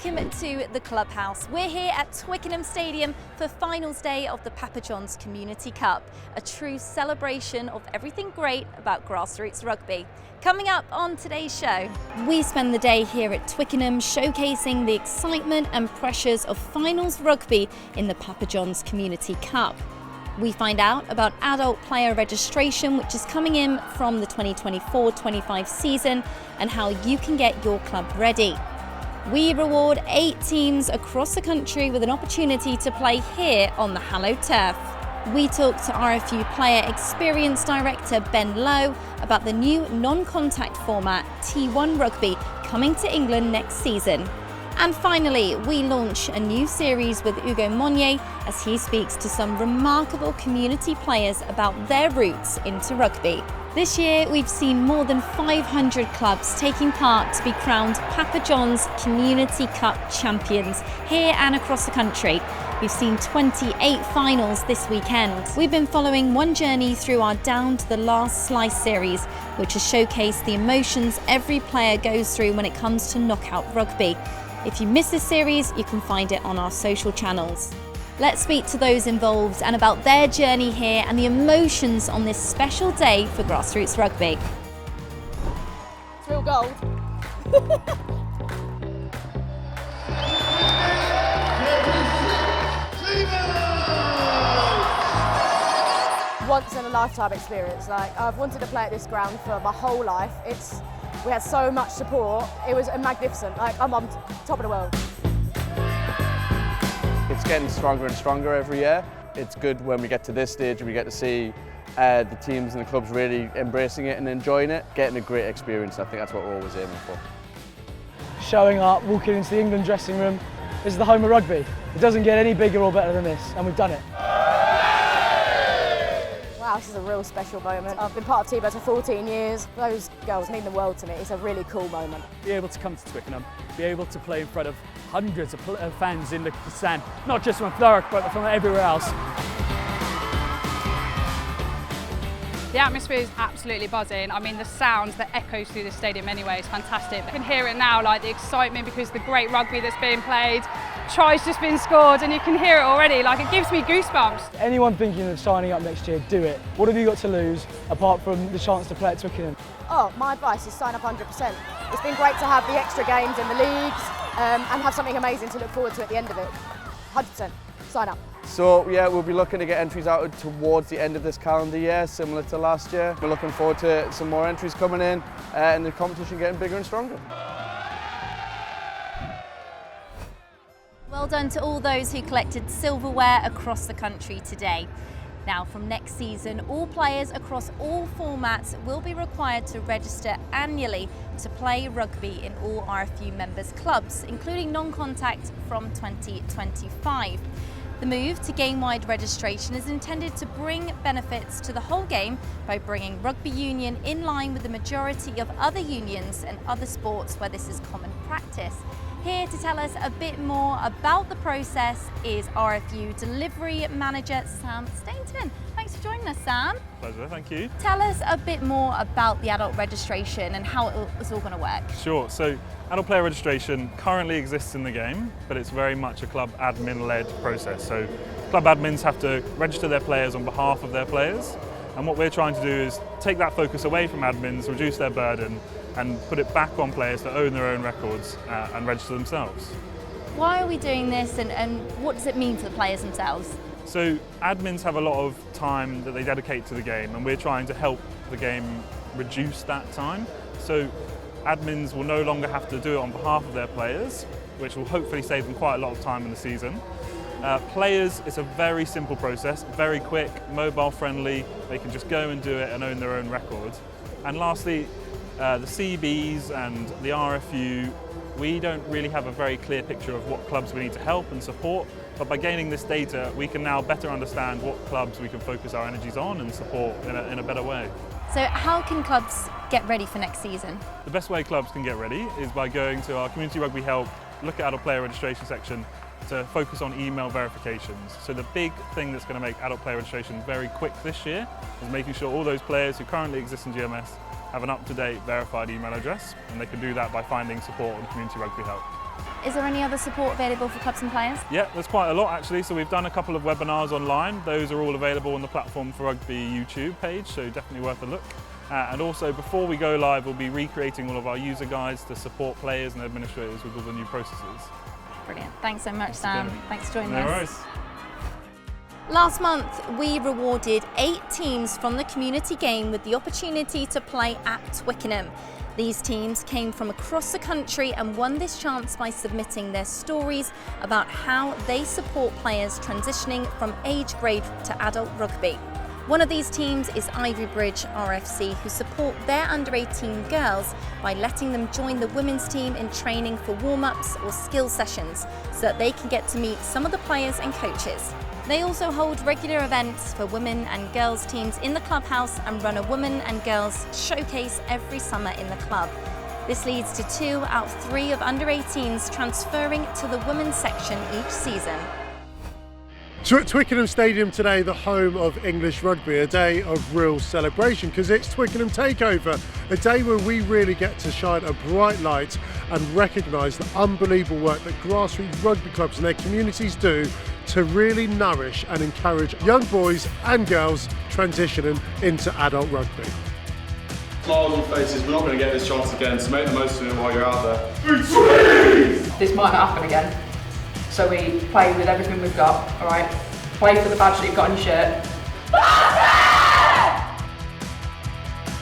welcome to the Clubhouse. We're here at Twickenham Stadium for finals day of the Papa John's Community Cup, a true celebration of everything great about grassroots rugby. Coming up on today's show, we spend the day here at Twickenham showcasing the excitement and pressures of finals rugby in the Papa John's Community Cup. We find out about adult player registration, which is coming in from the 2024-25 season, and how you can get your club ready. We reward 8 teams across the country with an opportunity to play here on the hallowed turf. We talk to RFU Player Experience Director Ben Lowe about the new non-contact format T1 Rugby coming to England next season. And finally, we launch a new series with Hugo Monnier as he speaks to some remarkable community players about their roots into rugby. This year, we've seen more than 500 clubs taking part to be crowned Papa John's Community Cup champions here and across the country. We've seen 28 finals this weekend. We've been following one journey through our Down to the Last Slice series, which has showcased the emotions every player goes through when it comes to knockout rugby. If you missed this series, you can find it on our social channels. Let's speak to those involved and about their journey here and the emotions on this special day for grassroots rugby. It's real gold. Once in a lifetime experience. Like, I've wanted to play at this ground for my whole life. We had so much support. It was magnificent. Like, I'm on top of the world. It's getting stronger and stronger every year. It's good when we get to this stage and we get to see the teams and the clubs really embracing it and enjoying it, getting a great experience. I think that's what we're always aiming for. Showing up, walking into the England dressing room, this is the home of rugby. It doesn't get any bigger or better than this, and we've done it. Wow, this is a real special moment. I've been part of T-Birds for 14 years. Those girls mean the world to me. It's a really cool moment. Be able to come to Twickenham, be able to play in front of hundreds of fans in the stand, not just from Thurrock, but from everywhere else. The atmosphere is absolutely buzzing. I mean, the sound that echoes through the stadium anyway is fantastic. I can hear it now, like the excitement because the great rugby that's being played, tries just been scored, and you can hear it already. Like, it gives me goosebumps. Anyone thinking of signing up next year, do it. What have you got to lose apart from the chance to play at Twickenham? Oh, my advice is sign up 100%. It's been great to have the extra games in the leagues and have something amazing to look forward to at the end of it. 100%. Sign up. So yeah, we'll be looking to get entries out towards the end of this calendar year, similar to last year. We're looking forward to some more entries coming in and the competition getting bigger and stronger. Well done to all those who collected silverware across the country today. Now, from next season, all players across all formats will be required to register annually to play rugby in all RFU members' clubs, including non-contact from 2025. The move to game-wide registration is intended to bring benefits to the whole game by bringing rugby union in line with the majority of other unions and other sports where this is common practice. Here to tell us a bit more about the process is RFU Delivery Manager Sam Stainton. Thanks for joining us, Sam. Pleasure, thank you. Tell us a bit more about the adult registration and how it's all going to work. Sure, so adult player registration currently exists in the game, but it's very much a club admin-led process. So club admins have to register their players on behalf of their players, and what we're trying to do is take that focus away from admins, reduce their burden, and put it back on players to own their own records and register themselves. Why are we doing this and what does it mean to the players themselves? So admins have a lot of time that they dedicate to the game, and we're trying to help the game reduce that time. So admins will no longer have to do it on behalf of their players, which will hopefully save them quite a lot of time in the season. Players, it's a very simple process, very quick, mobile friendly. They can just go and do it and own their own record. And lastly, the CBs and the RFU, we don't really have a very clear picture of what clubs we need to help and support, but by gaining this data, we can now better understand what clubs we can focus our energies on and support in a better way. So how can clubs get ready for next season? The best way clubs can get ready is by going to our Community Rugby Help, look at our player registration section to focus on email verifications. So the big thing that's going to make adult player registration very quick this year is making sure all those players who currently exist in GMS have an up-to-date verified email address, and they can do that by finding support on Community Rugby Help. Is there any other support available for clubs and players? Yeah, there's quite a lot actually. So we've done a couple of webinars online. Those are all available on the Platform for Rugby YouTube page, so definitely worth a look. And also before we go live, we'll be recreating all of our user guides to support players and administrators with all the new processes. Brilliant. Thanks so much, Sam. Thanks for joining us. No worries. Last month, we rewarded 8 teams from the community game with the opportunity to play at Twickenham. These teams came from across the country and won this chance by submitting their stories about how they support players transitioning from age grade to adult rugby. One of these teams is Ivy Bridge RFC, who support their under-18 girls by letting them join the women's team in training for warm-ups or skill sessions so that they can get to meet some of the players and coaches. They also hold regular events for women and girls teams in the clubhouse and run a women and girls showcase every summer in the club. This leads to 2 out of 3 of under-18s transferring to the women's section each season. Twickenham Stadium today, the home of English rugby, a day of real celebration because it's Twickenham Takeover, a day where we really get to shine a bright light and recognise the unbelievable work that grassroots rugby clubs and their communities do to really nourish and encourage young boys and girls transitioning into adult rugby. Smiles on faces, we're not going to get this chance again, so make the most of it while you're out there. This might not happen again. So we play with everything we've got, alright? Play for the badge that you've got on your shirt.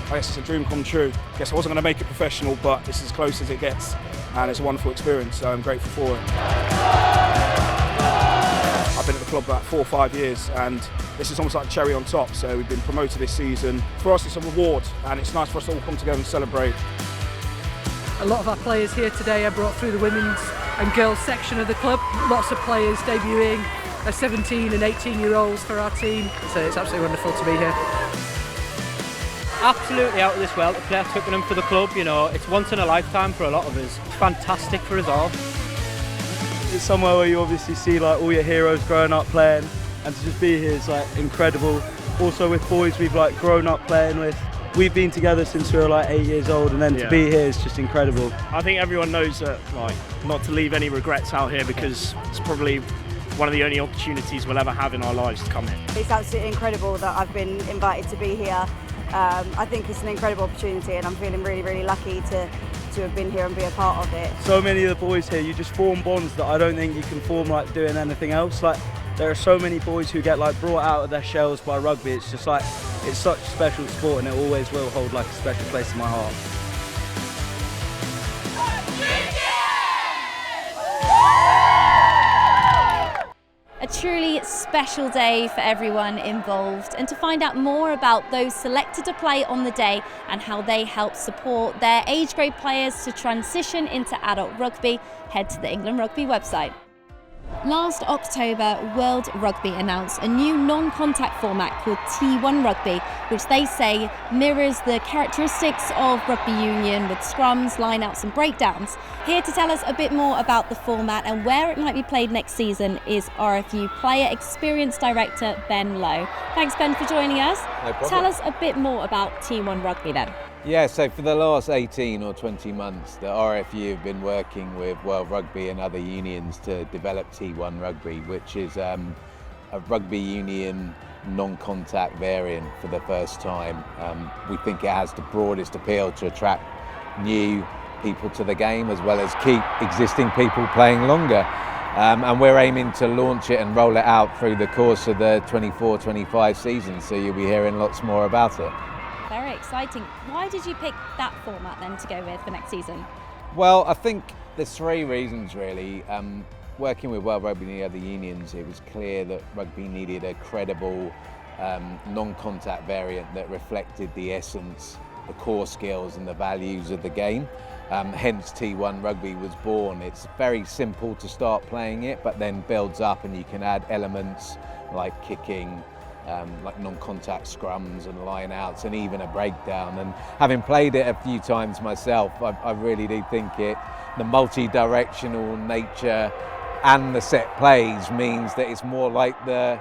I guess it's a dream come true. I guess I wasn't going to make it professional, but this is as close as it gets. And it's a wonderful experience, so I'm grateful for it. I've been at the club about 4 or 5 years, and this is almost like a cherry on top. So we've been promoted this season. For us, it's a reward, and it's nice for us to all come together and celebrate. A lot of our players here today are brought through the women's and girls section of the club. Lots of players debuting as 17 and 18-year-olds for our team. So it's absolutely wonderful to be here. Absolutely out of this world to play at Twickenham for the club. You know, it's once in a lifetime for a lot of us. It's fantastic for us all. It's somewhere where you obviously see like all your heroes growing up playing, and to just be here is like incredible. Also with boys we've like grown up playing with. We've been together since we were like 8 years old, and then to be here is just incredible. I think everyone knows that, like, not to leave any regrets out here because it's probably one of the only opportunities we'll ever have in our lives to come here. It's absolutely incredible that I've been invited to be here. I think it's an incredible opportunity, and I'm feeling really, really lucky to have been here and be a part of it. So many of the boys here, you just form bonds that I don't think you can form like doing anything else. Like, there are so many boys who get like brought out of their shells by rugby. It's just like, it's such a special sport, and it always will hold like a special place in my heart. A truly special day for everyone involved, and to find out more about those selected to play on the day and how they help support their age grade players to transition into adult rugby, head to the England Rugby website. Last October, World Rugby announced a new non-contact format called T1 Rugby, which they say mirrors the characteristics of rugby union with scrums, line-outs and breakdowns. Here to tell us a bit more about the format and where it might be played next season is RFU Player Experience Director Ben Lowe. Thanks Ben for joining us. No problem. Tell us a bit more about T1 Rugby then. Yeah, so for the last 18 or 20 months, the RFU have been working with World Rugby and other unions to develop T1 Rugby, which is a rugby union non-contact variant for the first time. We think it has the broadest appeal to attract new people to the game, as well as keep existing people playing longer. And we're aiming to launch it and roll it out through the course of the 24-25 season, so you'll be hearing lots more about it. Very exciting. Why did you pick that format then to go with for next season? Well, I think there's 3 reasons really. Working with World Rugby and the other unions, it was clear that rugby needed a credible non-contact variant that reflected the essence, the core skills and the values of the game. Hence T1 Rugby was born. It's very simple to start playing it, but then builds up and you can add elements like kicking, like non-contact scrums and line-outs and even a breakdown. And having played it a few times myself, I really do think the multi-directional nature and the set plays means that it's more like the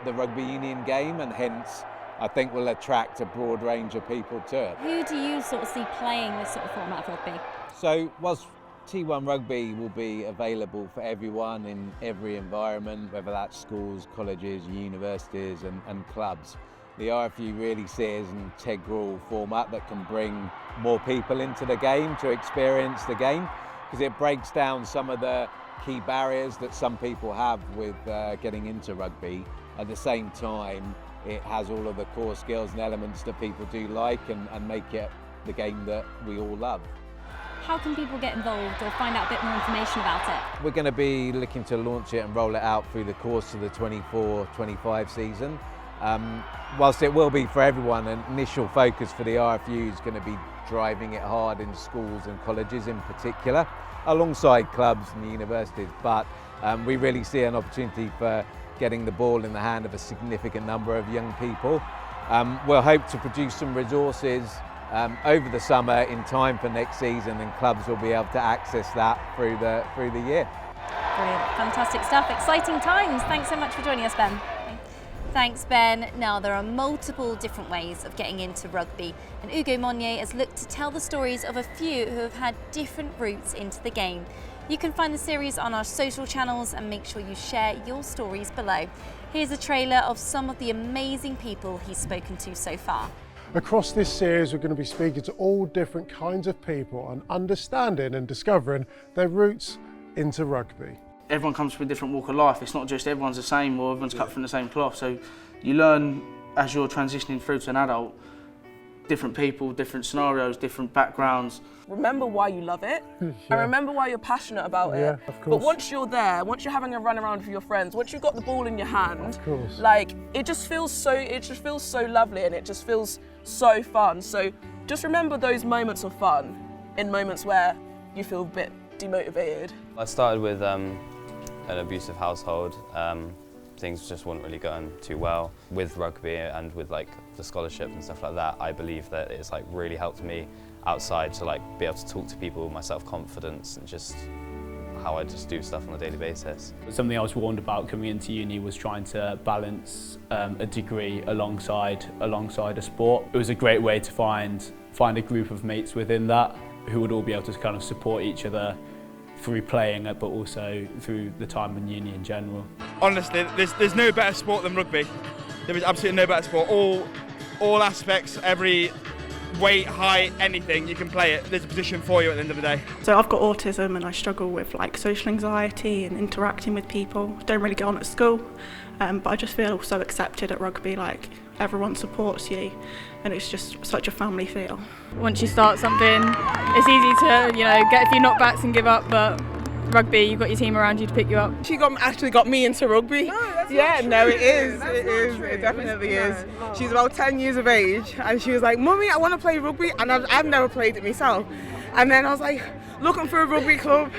rugby union game, and hence I think will attract a broad range of people to it. Who do you sort of see playing this sort of format of rugby? So whilst T1 Rugby will be available for everyone in every environment, whether that's schools, colleges, universities and clubs. The RFU really sees an integral format that can bring more people into the game to experience the game, because it breaks down some of the key barriers that some people have with getting into rugby. At the same time, it has all of the core skills and elements that people do like and make it the game that we all love. How can people get involved or find out a bit more information about it? We're going to be looking to launch it and roll it out through the course of the 24-25 season. Whilst it will be for everyone, an initial focus for the RFU is going to be driving it hard in schools and colleges in particular, alongside clubs and universities. But we really see an opportunity for getting the ball in the hand of a significant number of young people. We'll hope to produce some resources over the summer in time for next season, and clubs will be able to access that through the year. Brilliant, fantastic stuff, exciting times. Thanks so much for joining us, Ben. Thanks, Ben. Now, there are multiple different ways of getting into rugby, and Hugo Monnier has looked to tell the stories of a few who have had different routes into the game. You can find the series on our social channels and make sure you share your stories below. Here's a trailer of some of the amazing people he's spoken to so far. Across this series, we're going to be speaking to all different kinds of people and understanding and discovering their roots into rugby. Everyone comes from a different walk of life. It's not just everyone's the same or everyone's cut from the same cloth. So you learn as you're transitioning through to an adult, different people, different scenarios, different backgrounds. Remember why you love it, and remember why you're passionate about it. Of course. But once you're there, once you're having a run around with your friends, once you've got the ball in your hand, of course, like it just feels so lovely, and it just feels so fun. So just remember those moments of fun in moments where you feel a bit demotivated. I started with an abusive household. Things just weren't really going too well with rugby, and with like the scholarship and stuff like that. I believe that it's like really helped me outside to like be able to talk to people, my self-confidence, and just how I just do stuff on a daily basis. Something I was warned about coming into uni was trying to balance a degree alongside a sport. It was a great way to find a group of mates within that who would all be able to kind of support each other through playing, but also through the time in uni in general. Honestly, there's no better sport than rugby. There is absolutely no better sport. All aspects, every weight, height, anything, you can play it. There's a position for you at the end of the day. So I've got autism and I struggle with like social anxiety and interacting with people. Don't really get on at school, but I just feel so accepted at rugby. Like everyone supports you, and it's just such a family feel. Once you start something, it's easy to get a few knockbacks and give up, but rugby, you've got your team around you to pick you up. She actually got me into rugby. No, that's not true. No, it is. It definitely is. She's about 10 years of age, and she was like, "Mummy, I want to play rugby," and I've never played it myself. And then I was like, looking for a rugby club,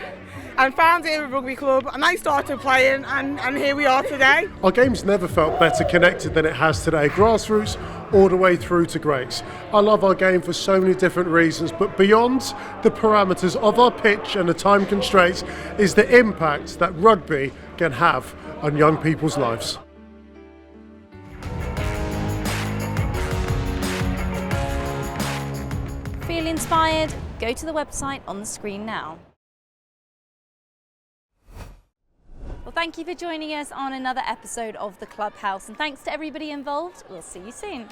and found it in a rugby club, and I started playing, and here we are today. Our game's never felt better connected than it has today. Grassroots all the way through to greats. I love our game for so many different reasons, but beyond the parameters of our pitch and the time constraints is the impact that rugby can have on young people's lives. Feel inspired? Go to the website on the screen now. Well, thank you for joining us on another episode of the Clubhouse, and thanks to everybody involved. We'll see you soon.